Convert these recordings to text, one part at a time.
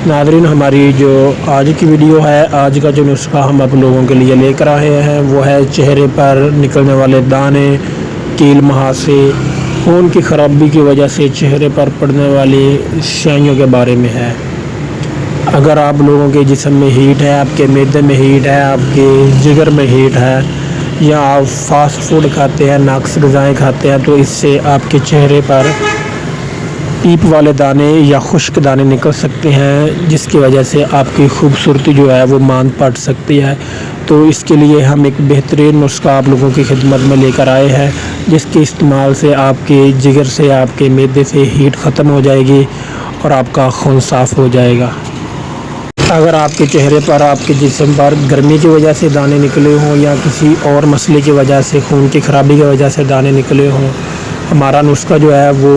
ناظرین، ہماری جو آج کی ویڈیو ہے، آج کا جو نسخہ ہم آپ لوگوں کے لیے لے کر آئے ہیں وہ ہے چہرے پر نکلنے والے دانے، کیل مہاسے، خون کی خرابی کی وجہ سے چہرے پر پڑنے والی سیاہیوں کے بارے میں ہے۔ اگر آپ لوگوں کے جسم میں ہیٹ ہے، آپ کے معدے میں ہیٹ ہے، آپ کے جگر میں ہیٹ ہے، یا آپ فاسٹ فوڈ کھاتے ہیں، ناقص غذائیں کھاتے ہیں، تو اس سے آپ کے چہرے پر پیپ والے دانے یا خشک دانے نکل سکتے ہیں، جس کی وجہ سے آپ کی خوبصورتی جو ہے وہ ماند پڑ سکتی ہے۔ تو اس کے لیے ہم ایک بہترین نسخہ آپ لوگوں کی خدمت میں لے کر آئے ہیں، جس کے استعمال سے آپ کے جگر سے، آپ کے معدے سے ہیٹ ختم ہو جائے گی اور آپ کا خون صاف ہو جائے گا۔ اگر آپ کے چہرے پر، آپ کے جسم پر گرمی کی وجہ سے دانے نکلے ہوں یا کسی اور مسئلے کی وجہ سے، خون کی خرابی کی وجہ سے دانے نکلے ہوں، ہمارا نسخہ جو ہے وہ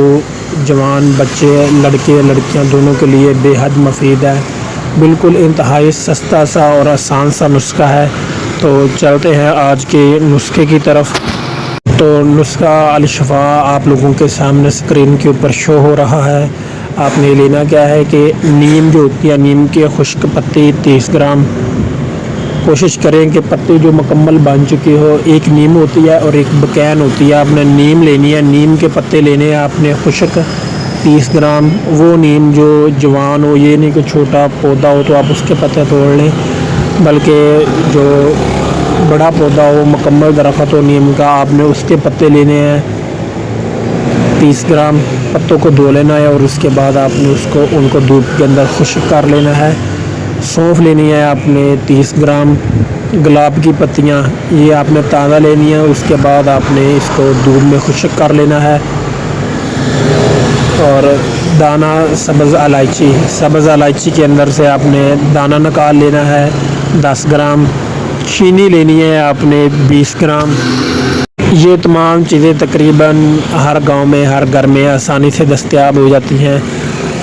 جوان بچے، لڑکے لڑکیاں دونوں کے لیے بے حد مفید ہے۔ بالکل انتہائی سستا سا اور آسان سا نسخہ ہے۔ تو چلتے ہیں آج کے نسخے کی طرف۔ تو نسخہ الشفا آپ لوگوں کے سامنے اسکرین کے اوپر شو ہو رہا ہے۔ آپ نے لینا کیا ہے کہ نیم جو ہوتی ہے، نیم کے خشک پتے 30 گرام، کوشش کریں کہ پتے جو مکمل بن چکے ہو۔ ایک نیم ہوتی ہے اور ایک بکین ہوتی ہے۔ آپ نے نیم لینی ہے، نیم کے پتے لینے ہیں آپ نے خشک 30 گرام۔ وہ نیم جو جوان ہو، یہ نہیں کہ چھوٹا پودا ہو تو آپ اس کے پتے توڑ لیں، بلکہ جو بڑا پودا ہو، مکمل درخت ہو نیم کا، آپ نے اس کے پتے لینے ہیں 30 گرام۔ پتوں کو دھو لینا ہے اور اس کے بعد آپ نے ان کو دھوپ کے اندر خشک کر لینا ہے۔ سونف لینی ہے آپ نے 30 گرام۔ گلاب کی پتیاں یہ آپ نے تازہ لینی ہے، اس کے بعد آپ نے اس کو دھوپ میں خشک کر لینا ہے۔ اور دانہ سبز الائچی کے اندر سے آپ نے دانہ نکال لینا ہے 10 گرام۔ چینی لینی ہے آپ نے 20 گرام۔ یہ تمام چیزیں تقریباً ہر گاؤں میں، ہر گھر میں آسانی سے دستیاب ہو جاتی ہیں۔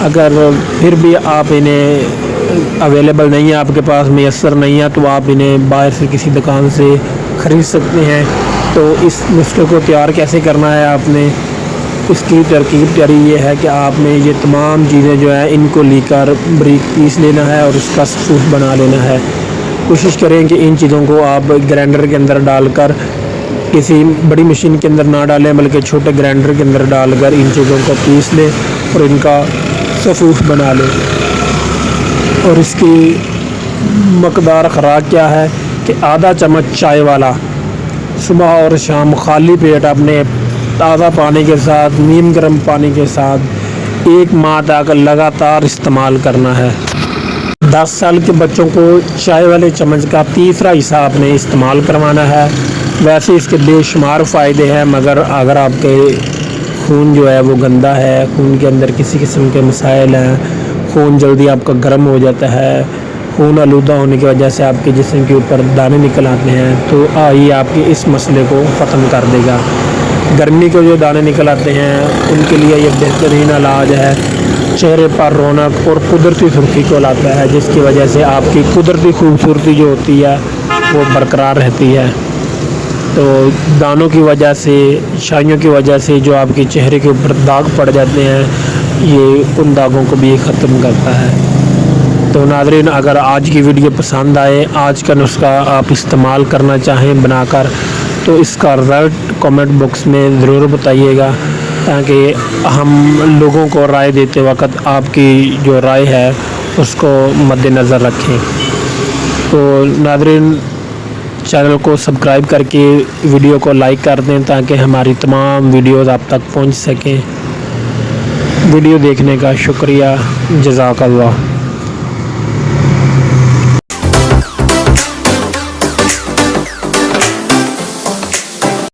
اگر پھر بھی آپ انہیں اویلیبل نہیں ہے، آپ کے پاس میسر نہیں ہے، تو آپ انہیں باہر سے کسی دکان سے خرید سکتے ہیں۔ تو اس نسخے کو تیار کیسے کرنا ہے، آپ نے اس کی ترکیب تیاری یہ ہے کہ آپ نے یہ تمام چیزیں جو ہیں ان کو لی کر بریک پیس لینا ہے اور اس کا سوپ بنا لینا ہے۔ کوشش کریں کہ ان چیزوں کو آپ گرینڈر کے اندر ڈال کر، کسی بڑی مشین کے اندر نہ ڈالیں بلکہ چھوٹے گرینڈر کے اندر ڈال کر ان چیزوں کو پیس لیں اور ان کا سوپ بنا لیں۔ اور اس کی مقدار خوراک کیا ہے کہ آدھا چمچ چائے والا صبح اور شام خالی پیٹ اپنے تازہ پانی کے ساتھ، نیم گرم پانی کے ساتھ 1 ماہ تک لگاتار استعمال کرنا ہے۔ 10 سال کے بچوں کو چائے والے چمچ کا تیسرا حصہ آپ نے استعمال کروانا ہے۔ ویسے اس کے بے شمار فائدے ہیں، مگر اگر آپ کے خون جو ہے وہ گندا ہے، خون کے اندر کسی قسم کے مسائل ہیں، خون جلدی آپ کا گرم ہو جاتا ہے، خون آلودہ ہونے کی وجہ سے آپ کے جسم کے اوپر دانے نکل آتے ہیں، تو یہ آپ کے اس مسئلے کو ختم کر دے گا۔ گرمی کے جو دانے نکل آتے ہیں ان کے لیے یہ بہترین علاج ہے۔ چہرے پر رونق اور قدرتی سرخی کو لاتا ہے، جس کی وجہ سے آپ کی قدرتی خوبصورتی جو ہوتی ہے وہ برقرار رہتی ہے۔ تو دانوں کی وجہ سے، شائیوں کی وجہ سے جو آپ کے چہرے کے اوپر داغ پڑ جاتے ہیں، یہ ان داغوں کو بھی ختم کرتا ہے۔ تو ناظرین، اگر آج کی ویڈیو پسند آئے، آج کا نسخہ آپ استعمال کرنا چاہیں بنا کر، تو اس کا رزلٹ کامنٹ باکس میں ضرور بتائیے گا، تاکہ ہم لوگوں کو رائے دیتے وقت آپ کی جو رائے ہے اس کو مد نظر رکھیں۔ تو ناظرین، چینل کو سبسکرائب کر کے ویڈیو کو لائک کر دیں تاکہ ہماری تمام ویڈیوز آپ تک پہنچ سکیں۔ ویڈیو دیکھنے کا شکریہ، جزاک اللہ۔